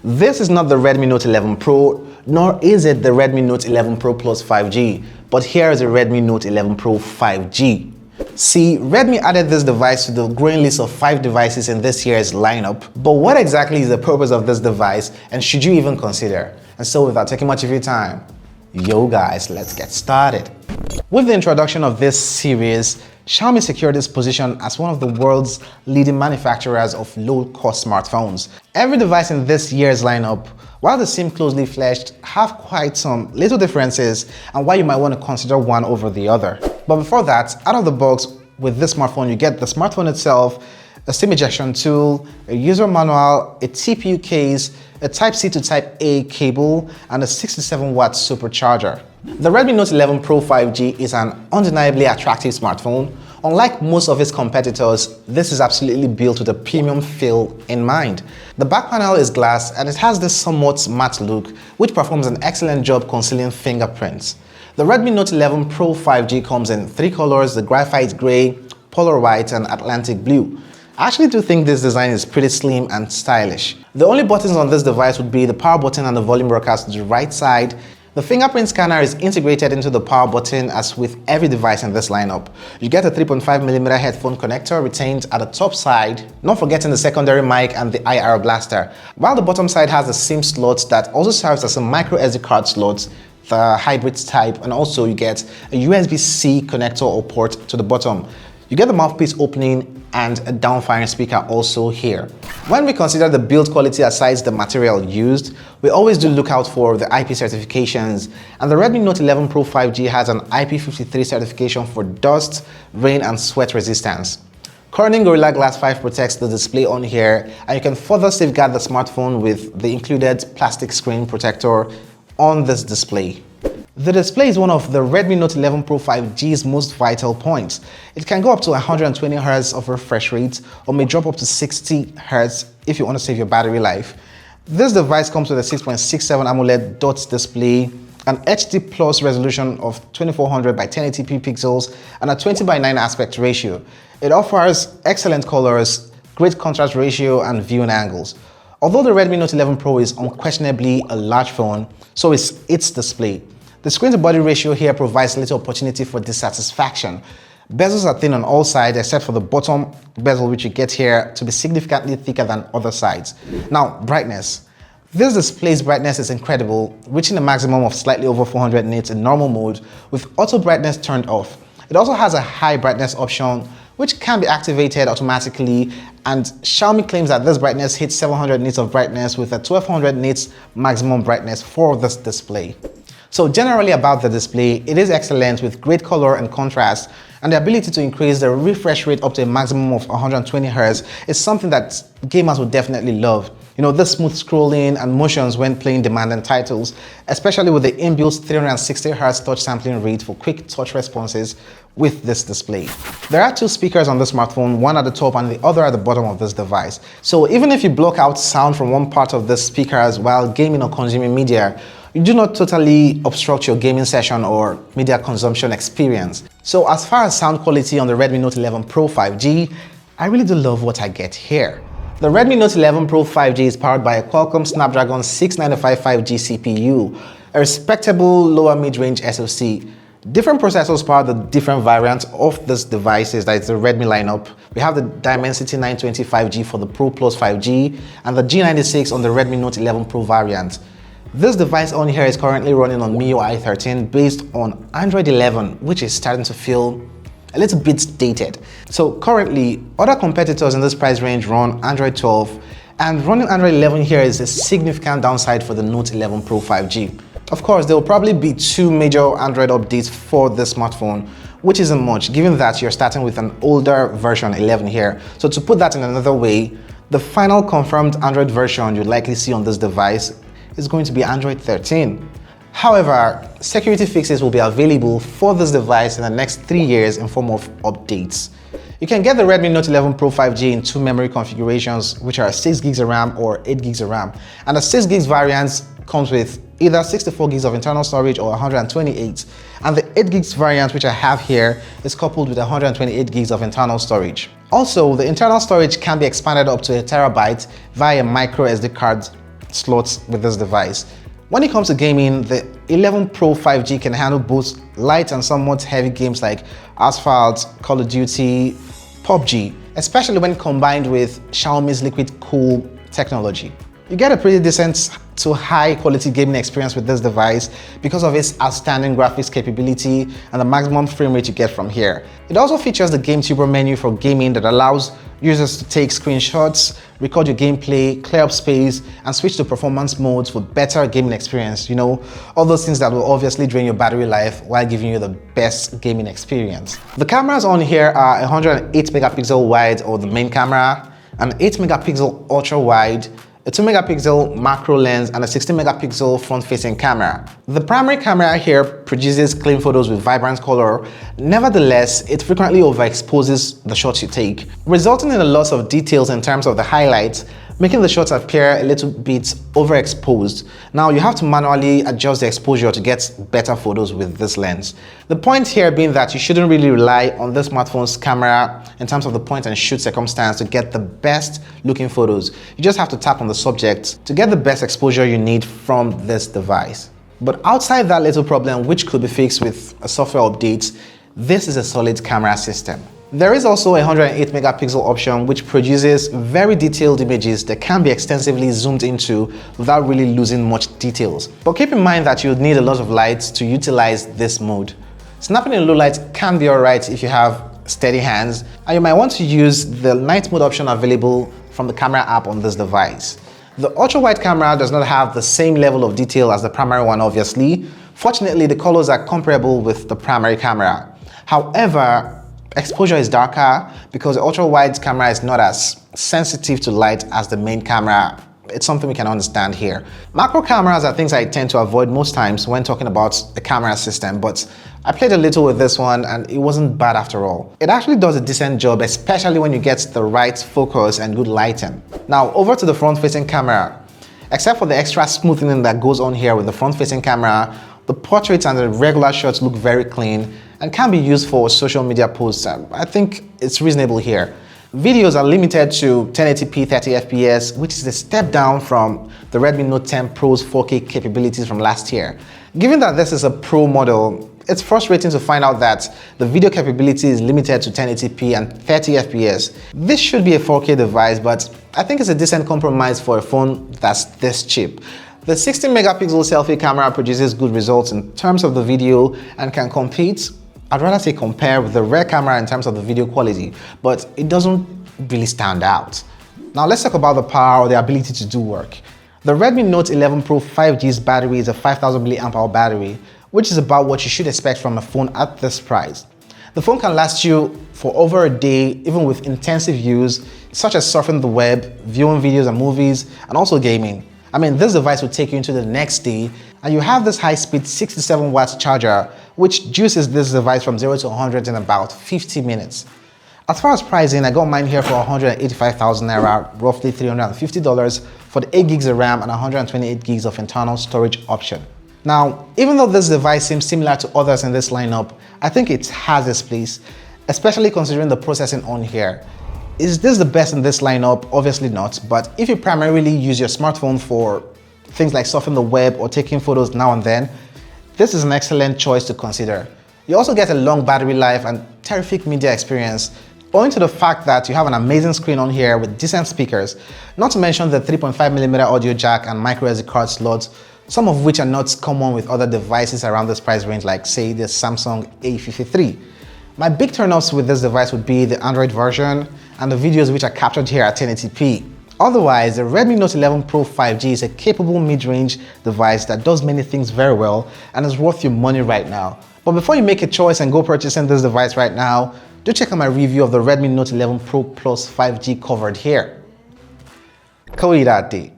This is not the Redmi Note 11 Pro, nor is it the Redmi Note 11 Pro Plus 5G, but here is the Redmi Note 11 Pro 5G. See, Redmi added this device to the growing list of 5 devices in this year's lineup, but what exactly is the purpose of this device and should you even consider? And so without taking much of your time, yo guys, let's get started. With the introduction of this series, Xiaomi secured its position as one of the world's leading manufacturers of low-cost smartphones. Every device in this year's lineup, while they seem closely fleshed, have quite some little differences and why you might want to consider one over the other. But before that, out of the box with this smartphone, you get the smartphone itself, a SIM ejection tool, a user manual, a TPU case, a Type-C to Type-A cable, and a 67-watt supercharger. The Redmi Note 11 Pro 5G is an undeniably attractive smartphone. Unlike most of its competitors, this is absolutely built with a premium feel in mind. The back panel is glass and it has this somewhat matte look, which performs an excellent job concealing fingerprints. The Redmi Note 11 Pro 5G comes in 3 colors: the graphite gray, polar white, and Atlantic blue. I actually do think this design is pretty slim and stylish. The only buttons on this device would be the power button and the volume rocker to the right side. The fingerprint scanner is integrated into the power button as with every device in this lineup. You get a 3.5mm headphone connector retained at the top side, not forgetting the secondary mic and the IR blaster, while the bottom side has a SIM slot that also serves as a micro SD card slot, the hybrid type, and also you get a USB-C connector or port to the bottom. You get the mouthpiece opening and a down-firing speaker also here. When we consider the build quality aside the material used, we always do look out for the IP certifications, and the Redmi Note 11 Pro 5G has an IP53 certification for dust, rain, and sweat resistance. Corning Gorilla Glass 5 protects the display on here, and you can further safeguard the smartphone with the included plastic screen protector on this display. The display is one of the Redmi Note 11 Pro 5G's most vital points. It can go up to 120Hz of refresh rate or may drop up to 60Hz if you want to save your battery life. This device comes with a 6.67 AMOLED dots display, an HD Plus resolution of 2400 by 1080p pixels, and a 20:9 aspect ratio. It offers excellent colors, great contrast ratio, and viewing angles. Although the Redmi Note 11 Pro is unquestionably a large phone, so is its display. The screen-to-body ratio here provides little opportunity for dissatisfaction. Bezels are thin on all sides except for the bottom bezel, which you get here to be significantly thicker than other sides. Now, brightness. This display's brightness is incredible, reaching a maximum of slightly over 400 nits in normal mode with auto brightness turned off. It also has a high brightness option, which can be activated automatically, and Xiaomi claims that this brightness hits 700 nits of brightness with a 1200 nits maximum brightness for this display. So generally about the display, it is excellent with great color and contrast, and the ability to increase the refresh rate up to a maximum of 120Hz is something that gamers would definitely love. You know, the smooth scrolling and motions when playing demanding titles, especially with the inbuilt 360Hz touch sampling rate for quick touch responses with this display. There are 2 speakers on the smartphone, one at the top and the other at the bottom of this device. So even if you block out sound from one part of the speakers while gaming or consuming media, you do not totally obstruct your gaming session or media consumption experience. So as far as sound quality on the Redmi Note 11 Pro 5G, I really do love what I get here. The Redmi Note 11 Pro 5G is powered by a Qualcomm Snapdragon 695 5G CPU, a respectable lower mid-range SoC. Different processors power the different variants of these devices, that is the Redmi lineup. We have the Dimensity 920 5G for the Pro Plus 5G and the G96 on the Redmi Note 11 Pro variant. This device on here is currently running on MIUI 13 based on Android 11, which is starting to feel a little bit dated. So currently, other competitors in this price range run Android 12, and running Android 11 here is a significant downside for the Note 11 Pro 5G. Of course, there will probably be 2 major Android updates for this smartphone, which isn't much, given that you're starting with an older version 11 here. So to put that in another way, the final confirmed Android version you'd likely see on this device is going to be Android 13. However, security fixes will be available for this device in the next 3 years in form of updates. You can get the Redmi Note 11 Pro 5G in 2 memory configurations, which are 6GB of RAM or 8GB of RAM. And the 6GB variant comes with either 64GB of internal storage or 128. And the 8GB variant, which I have here, is coupled with 128GB of internal storage. Also, the internal storage can be expanded up to 1TB via a micro SD card slots with this device. When it comes to gaming, the 11 Pro 5G can handle both light and somewhat heavy games like Asphalt, Call of Duty, PUBG, especially when combined with Xiaomi's Liquid Cool technology. You get a pretty decent to high quality gaming experience with this device because of its outstanding graphics capability and the maximum frame rate you get from here. It also features the Game Tuber menu for gaming that allows users to take screenshots, record your gameplay, clear up space, and switch to performance modes for better gaming experience. You know, all those things that will obviously drain your battery life while giving you the best gaming experience. The cameras on here are 108 megapixel wide, or the main camera, an 8 megapixel ultra wide, a 2 megapixel macro lens, and a 16 megapixel front-facing camera. The primary camera here produces clean photos with vibrant color. Nevertheless, it frequently overexposes the shots you take, resulting in a loss of details in terms of the highlights, making the shots appear a little bit overexposed. Now you have to manually adjust the exposure to get better photos with this lens. The point here being that you shouldn't really rely on the smartphone's camera in terms of the point and shoot circumstance to get the best looking photos. You just have to tap on the subject to get the best exposure you need from this device. But outside that little problem, which could be fixed with a software update, this is a solid camera system. There is also a 108 megapixel option which produces very detailed images that can be extensively zoomed into without really losing much details. But keep in mind that you would need a lot of light to utilize this mode. Snapping in low light can be alright if you have steady hands, and you might want to use the night mode option available from the camera app on this device. The ultra wide camera does not have the same level of detail as the primary one, obviously. Fortunately, the colors are comparable with the primary camera. However, exposure is darker because the ultra-wide camera is not as sensitive to light as the main camera. It's something we can understand here. Macro cameras are things I tend to avoid most times when talking about the camera system, but I played a little with this one and it wasn't bad after all. It actually does a decent job, especially when you get the right focus and good lighting. Now over to the front-facing camera. Except for the extra smoothing that goes on here with the front-facing camera, the portraits and the regular shots look very clean and can be used for social media posts. I think it's reasonable here. Videos are limited to 1080p 30 FPS, which is a step down from the Redmi Note 10 Pro's 4K capabilities from last year. Given that this is a Pro model, it's frustrating to find out that the video capability is limited to 1080p and 30 FPS. This should be a 4K device, but I think it's a decent compromise for a phone that's this cheap. The 16 megapixel selfie camera produces good results in terms of the video and can compete, I'd rather say compare, with the rear camera in terms of the video quality, but it doesn't really stand out. Now let's talk about the power or the ability to do work. The Redmi Note 11 Pro 5G's battery is a 5000 mAh battery, which is about what you should expect from a phone at this price. The phone can last you for over a day, even with intensive use, such as surfing the web, viewing videos and movies, and also gaming. I mean, this device will take you into the next day, and you have this high-speed 67 watts charger, which juices this device from 0 to 100 in about 50 minutes. As far as pricing, I got mine here for 185,000 naira, roughly $350 for the 8 gigs of RAM and 128 gigs of internal storage option. Now, even though this device seems similar to others in this lineup, I think it has its place, especially considering the processing on here. Is this the best in this lineup? Obviously not, but if you primarily use your smartphone for things like surfing the web or taking photos now and then, this is an excellent choice to consider. You also get a long battery life and terrific media experience, owing to the fact that you have an amazing screen on here with decent speakers, not to mention the 3.5mm audio jack and micro SD card slots, some of which are not common with other devices around this price range, like say the Samsung A53. My big turn-offs with this device would be the Android version and the videos which are captured here at 1080p. Otherwise, the Redmi Note 11 Pro 5G is a capable mid-range device that does many things very well and is worth your money right now. But before you make a choice and go purchasing this device right now, do check out my review of the Redmi Note 11 Pro Plus 5G covered here. Kawai that day.